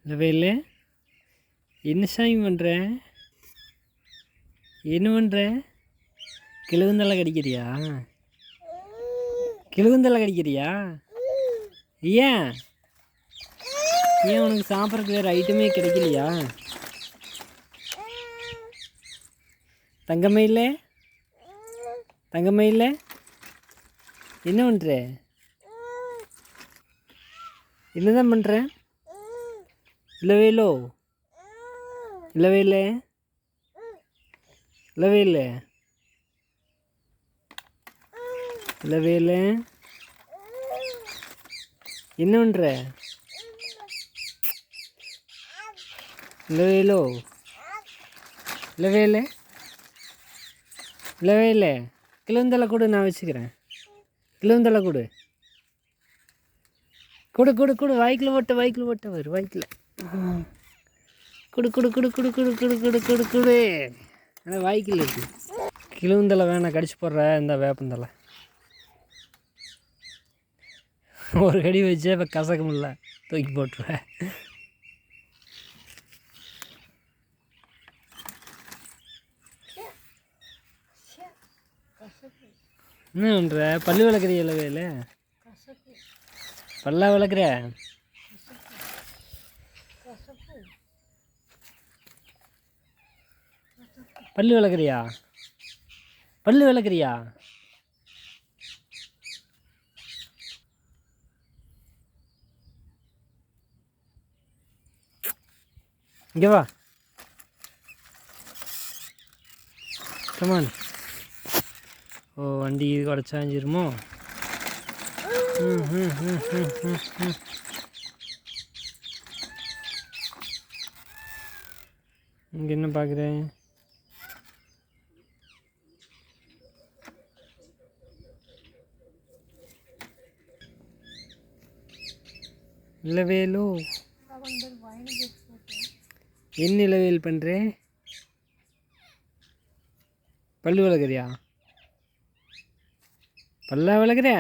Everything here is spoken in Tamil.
இந்த வேலு என்ன சாமி பண்ணுற? என்ன பண்ணுற? கிழுகுந்தலை கடிக்கிறியா? கிழுகுந்தலை கடிக்கிறியா? ஏன் ஏன் உனக்கு சாப்பிட்றதுக்கு வேறு ஐட்டமே கிடைக்கலையா? தங்கமயில தங்கமயில என்ன பண்ணுற? என்னதான் பண்ணுற? இல்லவேலோ இல்லவேல இல்லவேல இல்லவேல என்ன பண்ணுற? இல்லவேலோ இல்லவேல இல்லவேல கிழுந்தலை கொடு, நான் வச்சுக்கிறேன். கிழுந்தலை கொடு கொடு கொடு கொடு வாய்க்கில் ஓட்ட வரு வாய்க்கில் கொடு கொடு கொடு கொடு கொடு கொடு கொடு கொடு கொடு ஆனால் வாய்க்கில் இருக்கு. கிழுந்தலை வேணாம், கடிச்சு போடுற இந்த வேப்பந்தலை ஒரு கடி வச்சு இப்போ கசக்க முடியல, தூக்கி போட்டுருவேன். என்ன பண்ணுற? பல்லு விளக்குறிய இல்லவேல? பல்லா விளக்குற? பல்லு விளக்குறியா? பல்லு விளக்குறியா? இங்கே வா, கமான். ஓ, வண்டி இது உடச்சாஞ்சிருமோ? இங்கே என்ன பார்க்குறேன்? இல்லவேலோ என்ன இளவேல் பண்ணுற? பல்லு விளக்குறியா? பல்லா விளக்குற?